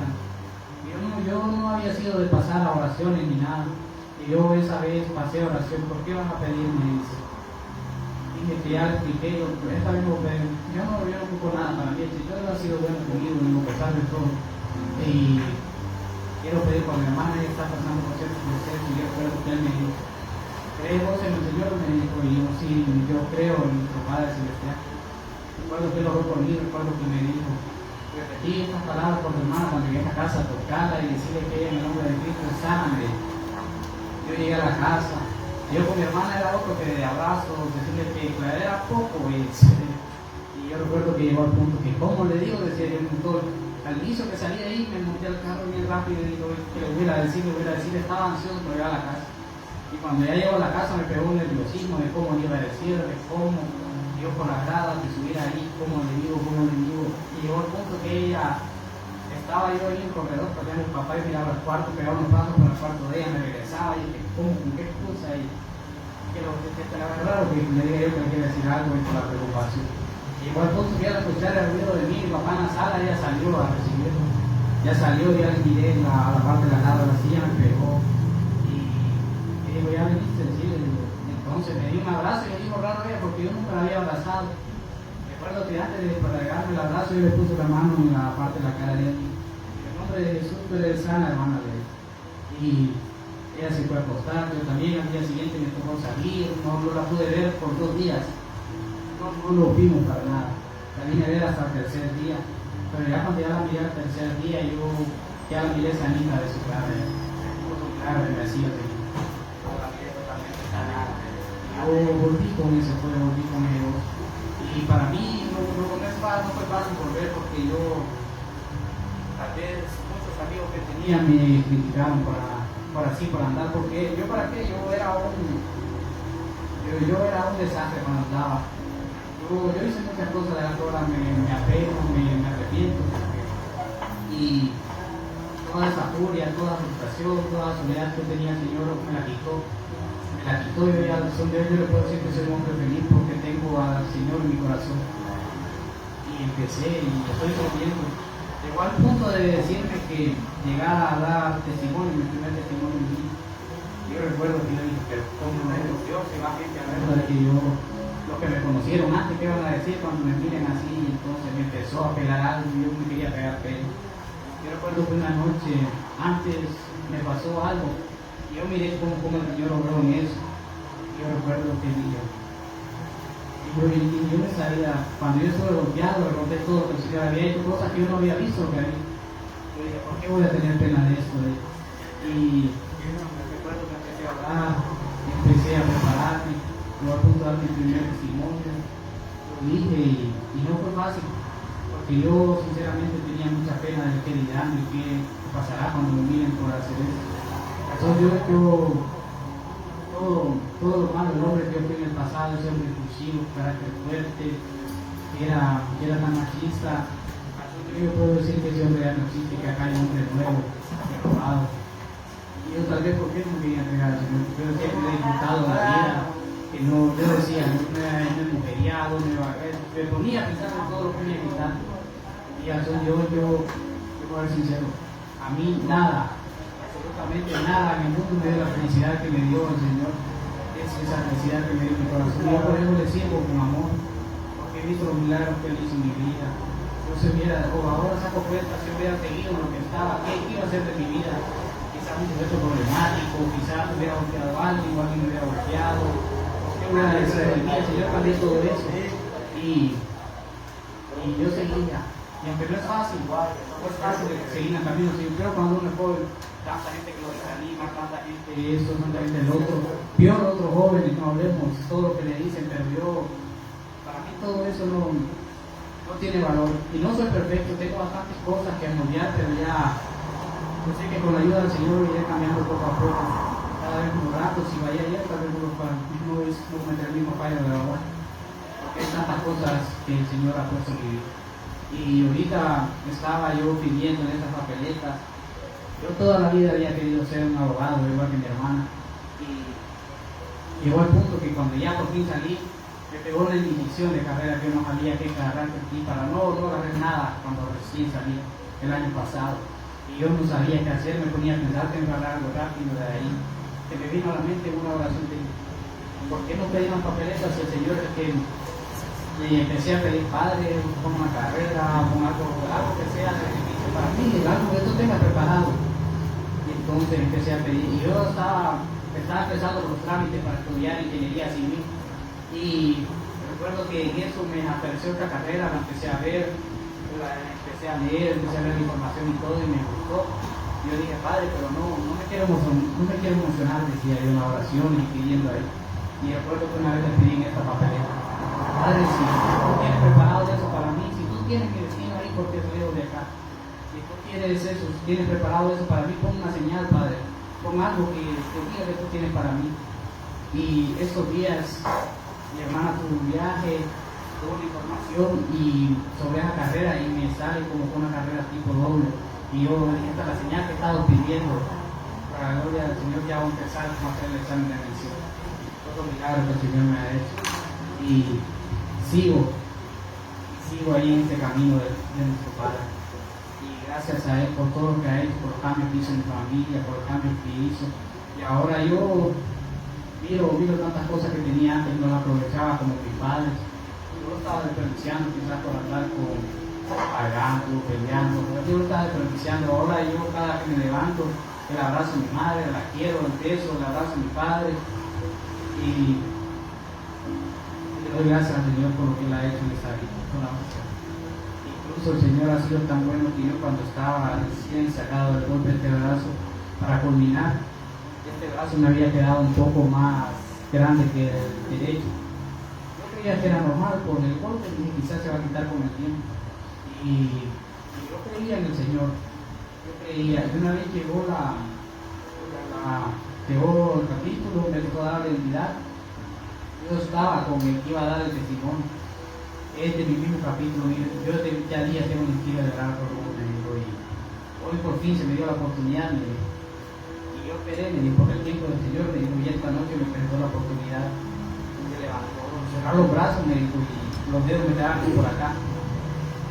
yo no había sido de pasar a oraciones ni nada, y yo esa vez pasé a oración. ¿Por qué van a pedirme eso? Dije que ya expliqué, esta vez yo no ocupo nada para mí, si Dios ha sido bueno conmigo en lo pesar de todo. Y quiero pedir por mi hermana, ella está pasando por ciertos procesos, y yo recuerdo que él me dijo, ¿crees vos en el Señor? Me dijo, y yo sí, yo creo en nuestro Padre Celestial. Recuerdo que él oró por mí, recuerdo que me dijo, repetí estas palabras por mi hermana cuando llegué a la casa, tocarla y decirle que ella en el nombre de Cristo es sana. Yo llegué a la casa, yo con mi hermana era otro que de abrazos, decirle que era poco, y yo recuerdo que llegó al punto que, ¿cómo le digo? Decía yo, al inicio que salí de ahí, me monté al carro bien rápido y digo, que le hubiera decir, estaba ansioso por llegar a la casa. Y cuando ya llegó a la casa me pegó un nerviosismo de cómo le iba a decir, de cómo yo por la grada, que subiera ahí, cómo le digo. Y llegó al punto que ella, estaba yo ahí en el corredor, porque mi papá y miraba al cuarto, pegaba unos pasos por el cuarto de ella, me regresaba y dije, ¿cómo? ¿Con qué excusa? Y que la verdad, que me diga yo que me quiere decir algo y por la preocupación. Llegó al punto que ella escuchar el ruido de mí, mi papá en la sala, ella salió a recibirlo. Ya salió, ya le miré a la parte de la nada de la silla, me pegó. Y dijo, ya veniste, sí. Entonces me dio un abrazo y me dijo raro ella porque yo nunca la había abrazado. Recuerdo que antes de regarme el abrazo, yo le puse la mano en la parte de la cara de ella. En el nombre de Jesús, tú eres sana, hermana de él. Y ella se fue a acostar, yo también. Al día siguiente me tocó salir, no la pude ver por 2 días. No lo vimos para nada. La vine a ver hasta el tercer día. Pero ya cuando ya la miré al tercer día, yo ya la miré sanita de su cara. Claro, me hacía que la miré totalmente sanada. Yo volví con ese fuego, volví con ellos. Y para mí no fue fácil volver porque yo, tal vez muchos amigos que tenía me criticaron por andar, porque yo era un desastre cuando andaba. Yo hice muchas cosas de las que ahora me apego, me arrepiento. Y toda esa furia, toda frustración, toda la soledad que tenía el Señor me la quitó. Y ya al son de hoy yo le puedo decir que soy un hombre feliz porque tengo al Señor en mi corazón. Y empecé y estoy comiendo. Llegó al punto de decirme que llegara a dar testimonio, mi primer testimonio en mí. Yo recuerdo que yo dije, pero ¿cómo no es Dios? Se va gente a ver para que yo lo los que me conocieron antes, ¿qué van a decir cuando me miren así? Entonces me empezó a pelar algo y yo me quería pegar pelo. Yo recuerdo que una noche antes me pasó algo y yo miré cómo el Señor obró en eso. Yo recuerdo que dije, y yo me sabía, cuando yo estuve golpeado, le conté todo lo que el Señor había hecho, cosas que yo no había visto que había. Yo dije, ¿por qué voy a tener pena de esto? Y yo me recuerdo que empecé a hablar, empecé a prepararme, yo a punto de dar mi primer testimonio, lo dije y no fue fácil, porque yo sinceramente tenía mucha pena de qué dirán y qué pasará cuando me miren por hacer eso. Entonces todo lo malo del hombre que yo fui en el pasado, ese hombre impulsivo, carácter fuerte, que era tan machista, yo puedo decir que ese hombre ya no existe, que acá hay un hombre nuevo, renovado. Y yo tal vez, ¿por qué no me quería entregar al Señor? Yo siempre he disfrutado la vida, que no, yo decía, no he mujeriado, me ponía a pensar en todo lo que me iba quitando. Y yo voy a ser sincero, a mí nada, absolutamente nada en el mundo me dio la felicidad que me dio el Señor. Es esa felicidad que me dio mi corazón. Y yo por eso le sirvo con amor, porque he visto los milagros que Él hizo en mi vida. Yo se viera, ahora saco cuenta, si hubiera seguido lo que estaba, ¿qué iba a hacer de mi vida? Quizás un sujeto problemático, quizás me hubiera golpeado a alguien o alguien me hubiera golpeado. ¿Qué hubiera hecho de mi vida? El Señor cambió todo eso. Y yo seguía. Y aunque no es fácil, no es fácil seguir en el camino, pero cuando uno es joven, tanta gente que lo desanima, tanta gente esto, tanta gente el otro, peor otros jóvenes, no hablemos, todo lo que le dicen, pero yo, para mí todo eso no tiene valor. Y no soy perfecto, tengo bastantes cosas que moldear, pero ya, yo sé que con la ayuda del Señor iré cambiando poco a poco. Cada vez más rato, si vaya allá, tal vez no cometer el mismo fallo de ahora. Porque hay tantas cosas que el Señor ha puesto en mi vida. Y ahorita estaba yo pidiendo en esas papeletas. Yo toda la vida había querido ser un abogado, igual que mi hermana. Y llegó al punto que cuando ya por fin salí, me pegó una indecisión de carrera que yo no sabía qué agarrar y para no agarrar nada cuando recién salí el año pasado. Y yo no sabía qué hacer, me ponía a pensar que me agarrar algo rápido de ahí. Que me vino a la mente una oración de ¿por qué no pedí las papeletas al Señor? Que y empecé a pedir, Padre, con una carrera, con algo que sea beneficio para mí, algo que tú tengas preparado. Y entonces empecé a pedir, y yo estaba empezando los trámites para estudiar ingeniería civil. Y recuerdo que en eso me apareció esta carrera, la empecé a ver, empecé a leer, empecé a ver la información y todo, y me gustó. Yo dije, Padre, pero no me quiero emocionar, decía yo en la oración y pidiendo ahí. Y recuerdo que una vez le pedí en esta papeleta, Padre, si tú tienes preparado eso para mí, si tú tienes mi destino ahí porque soy de acá, si tú quieres eso, si tienes preparado eso para mí, pon una señal, Padre, pon algo que diga que tú tienes para mí. Y estos días mi hermana tuvo un viaje, tuvo una información y sobre esa carrera y me sale como una carrera tipo doble. Y yo dije, esta es la señal que he estado pidiendo. Para la gloria del Señor ya voy a empezar a hacer el examen de admisión. Todo milagro que el Señor me ha hecho. Y sigo ahí en este camino de nuestro Padre. Y gracias a Él por todo lo que ha hecho, por los cambios que hizo en mi familia, por los cambios que hizo. Y ahora yo miro tantas cosas que tenía antes, no las aprovechaba como mis padres. Yo lo estaba desperdiciando quizás por andar pagando, peleando. Yo lo estaba desperdiciando. Ahora yo cada que me levanto, el abrazo a mi madre, la quiero, el beso, el abrazo a mi padre. Y le doy gracias al Señor por lo que Él ha hecho en esta vida. Incluso el Señor ha sido tan bueno que yo cuando estaba recién sacado del golpe de este brazo, para culminar, este brazo me había quedado un poco más grande que el derecho. Yo creía que era normal por el golpe y quizás se va a quitar con el tiempo. Y yo creía en el Señor. Yo creía. Y una vez llegó llegó el capítulo, me tocó dar la identidad. Yo estaba con el que iba a dar el testimonio. Es de mi mismo capítulo. Yo ya día tengo una historia de dar por lo que me dijo. Y hoy por fin se me dio la oportunidad. Y yo esperé, me dijo, por el tiempo del Señor, me dijo, y esta noche me presentó la oportunidad. Se levantó, cerrar los brazos, me dijo, y los dedos me quedaban aquí por acá.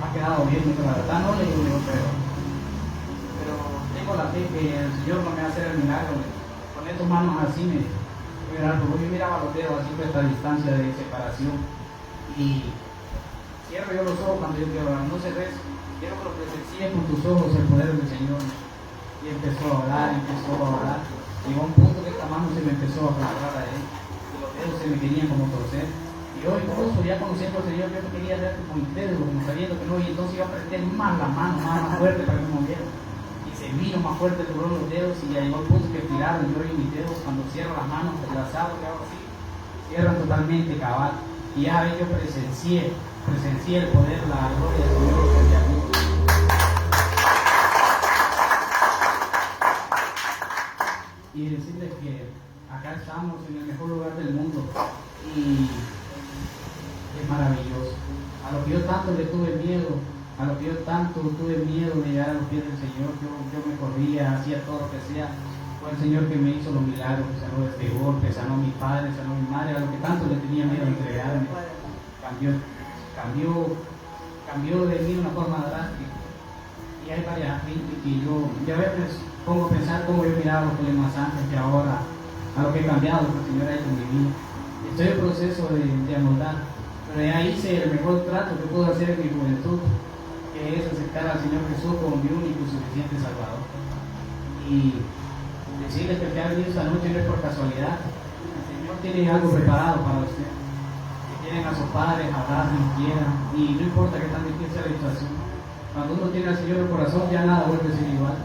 Ha quedado bien, me dijo, la verdad no le digo, pero tengo la fe que el Señor no me va a hacer el milagro. Con estas manos así me Yo miraba los dedos así a esta distancia de separación y cierro yo los ojos cuando yo quiero orar. No cerres, quiero que lo presencies con tus ojos el poder del Señor. Y empezó a orar. Llegó a un punto que esta mano se me empezó a agarrar a él y los dedos se me querían como torcer. Y yo incluso ya conociendo al Señor, yo no quería hacer como incrédulo, como sabiendo que no, y entonces iba a prender más la mano, más fuerte para que me moviera. Y se vino más fuerte, duró los dedos y ya llegó el punto que tiraron yo y mis dedos cuando cierro las manos, las abro y hago así, cierran totalmente cabal. Y ya yo presencié el poder, la gloria del Señor frente a mí. Y decirles que acá estamos en el mejor lugar del mundo y es maravilloso. A lo que yo tanto le tuve miedo, de llegar a los pies del Señor, yo me corría, hacía todo lo que sea. Fue el Señor que me hizo los milagros, que sanó de este golpe, sanó a mi padre, sanó a mi madre, a lo que tanto le tenía miedo a entregarme. Cambió de mí de una forma drástica. Y hay varias gente que yo ya a veces pongo a pensar cómo yo miraba los problemas antes que ahora, a lo que he cambiado, lo que el Señor ha hecho en mi vida. Estoy en proceso de amoldar, pero ya hice el mejor trato que puedo hacer en mi juventud, que es aceptar al Señor Jesús como mi único y suficiente Salvador. Y decirles que el que ha venido esta noche no es por casualidad. El Señor tiene algo preparado para usted. Que tienen a sus padres, abracen, quieran, y no importa que tan difícil sea la situación. Cuando uno tiene al Señor en el corazón, ya nada vuelve a ser igual.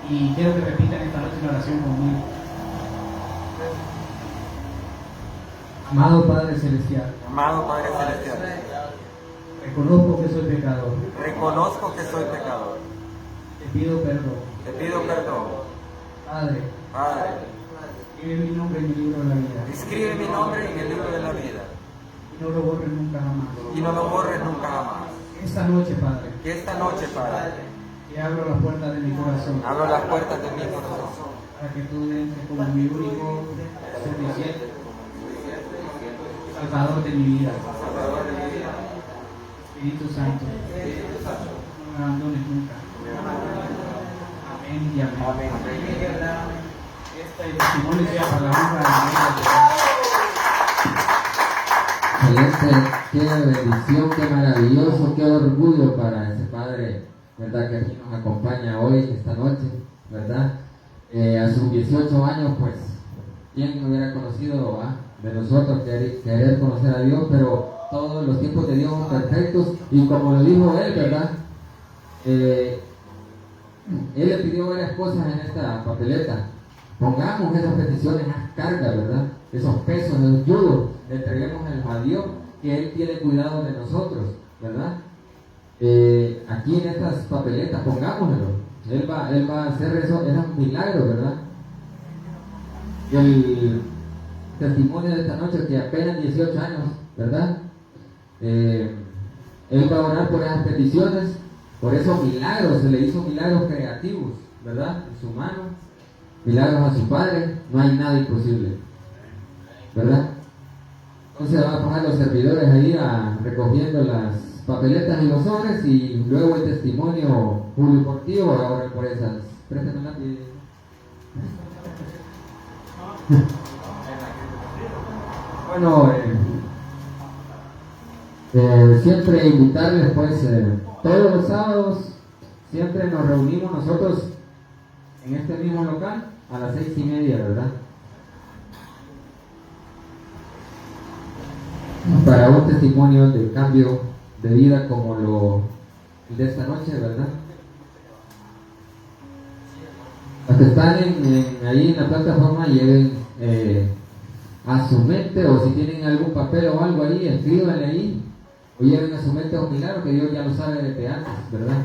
Y quiero que repitan esta noche una oración conmigo. Amado Padre Celestial, reconozco que soy pecador. Te pido perdón. Padre, escribe mi nombre en el libro de la vida. Y no lo borres nunca jamás. Esta noche, Padre, te abro las puertas de mi corazón. Para que tú entres como mi único, suficiente Salvador de mi vida. Espíritu Santo, no me abandones nunca. Amén y amén. Este testimonio sea para la honra de Dios. Excelente, qué bendición, qué maravilloso, qué orgullo para ese padre, ¿verdad? Que aquí nos acompaña hoy, esta noche, ¿verdad? A sus 18 años, pues, ¿quién hubiera conocido de nosotros querer conocer a Dios? Pero todos los tiempos de Dios son perfectos y como lo dijo él, ¿verdad? Él le pidió varias cosas en esta papeleta. Pongamos esas peticiones, esas cargas, ¿verdad? Esos pesos, esos yugos, entreguémoslos a Dios, que Él tiene cuidado de nosotros, ¿verdad? Aquí en estas papeletas, pongámoslo. Él va a hacer esos milagros, ¿verdad? El testimonio de esta noche, que apenas 18 años, ¿verdad? Él va a orar por esas peticiones, por esos milagros. Se le hizo milagros creativos, ¿verdad? En su mano, milagros a su padre. No hay nada imposible, ¿verdad? Entonces van a poner los servidores ahí recogiendo las papeletas y los sobres, y luego el testimonio publicativo ahora por esas. Préstame la lápiz. Bueno, siempre invitarles, pues, todos los sábados siempre nos reunimos nosotros en este mismo local a las 6:30, ¿verdad? Para un testimonio de cambio de vida como lo de esta noche, ¿verdad? Los que están ahí en la plataforma, lleven a su mente, o si tienen algún papel o algo ahí, escríbanle ahí, o lleven a su mente un milagro que Dios ya lo sabe desde antes, ¿verdad?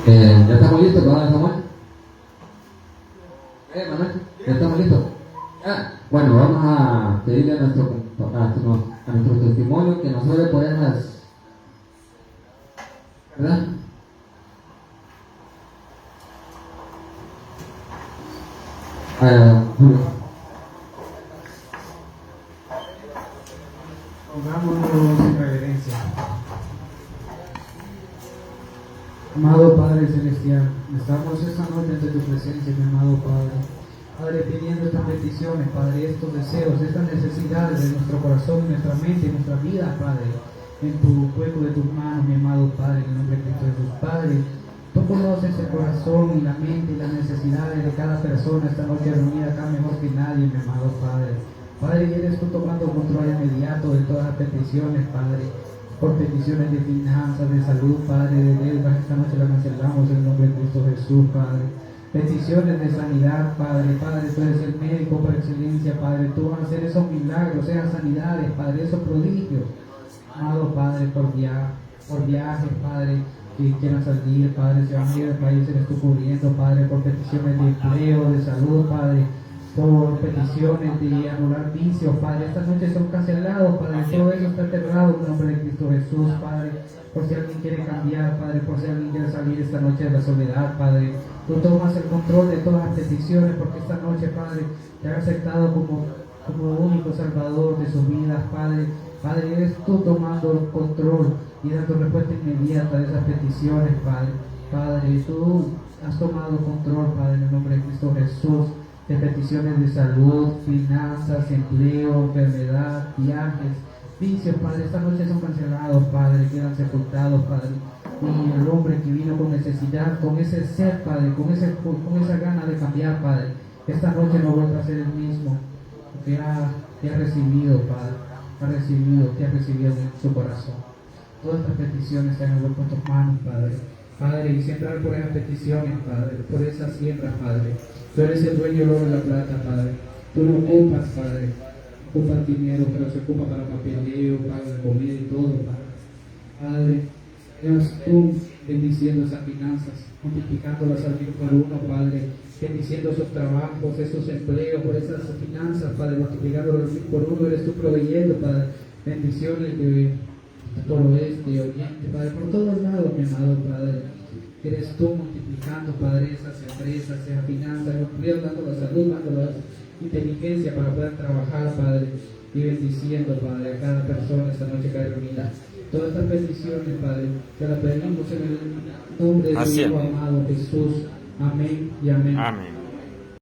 ¿Ya estamos listos, padre Samuel? Manuel, ¿ya estamos listos? Bueno, vamos a pedirle a nuestro testimonio que nos suele poner las, ¿verdad? Julio. Pongámonos en reverencia. Amado Padre Celestial, estamos esta noche ante tu presencia, mi amado Padre. Padre, pidiendo estas peticiones, Padre, estos deseos, estas necesidades de nuestro corazón, nuestra mente, nuestra vida, Padre, en tu hueco de tus manos, mi amado Padre, en el nombre de Cristo Jesús. Padre, tú conoces el corazón y la mente y las necesidades de cada persona esta noche reunida acá mejor que nadie, mi amado Padre. Padre, eres tú tomando control inmediato de todas las peticiones, Padre, por peticiones de finanzas, de salud, Padre, de deudas, esta noche las cancelamos en el nombre de Cristo Jesús, Padre. Peticiones de sanidad, Padre, Padre, tú eres el médico por excelencia, Padre, tú vas a hacer esos milagros, esas sanidades, Padre, esos prodigios, amado Padre, por viajes, Padre, que quieran salir, Padre, si van a ir al país, eres tú cubriendo, Padre, por peticiones de empleo, de salud, Padre, por peticiones de anular vicios, Padre, esta noche son cancelados, Padre, todo eso está aterrado en el nombre de Cristo Jesús, Padre, por si alguien quiere cambiar, Padre, por si alguien quiere salir esta noche de la soledad, Padre, tú tomas el control de todas las peticiones, porque esta noche, Padre, te has aceptado como único Salvador de sus vidas, Padre, Padre, eres tú tomando el control y dando respuesta inmediata de esas peticiones, Padre, Padre, tú has tomado control, Padre, en el nombre de Cristo Jesús, de peticiones de salud, finanzas, empleo, enfermedad, viajes, vicios, Padre, esta noche son cancelados, Padre, quedan sepultados, Padre, y el hombre que vino con necesidad, con ese ser, Padre, con esa gana de cambiar, Padre, esta noche no vuelve a ser el mismo, porque te ha recibido, Padre, te ha recibido en su corazón. Todas estas peticiones están en tus manos, Padre. Padre, y siembrar por esas peticiones, Padre, por esas siembras, Padre. Tú eres el dueño del oro y la plata, Padre. Tú no ocupas, Padre. Ocupas dinero, pero se ocupa para papeleo, para comida y todo, Padre. Padre, eres tú bendiciendo esas finanzas, multiplicándolas al mil por uno, Padre. Bendiciendo esos trabajos, esos empleos, por esas finanzas, Padre, multiplicándolas al mil por uno. Eres tú proveyendo, Padre. Bendiciones de por oeste, oriente, Padre, por todos lados, mi amado Padre. Eres tú multiplicando, Padre, esas empresas, esas finanzas, dando la salud, dando la inteligencia para poder trabajar, Padre, y bendiciendo, Padre, a cada persona esta noche que hay reunida. Todas estas bendiciones, Padre, te las pedimos en el nombre de tu Hijo amado Jesús. Amén y amén. Amén.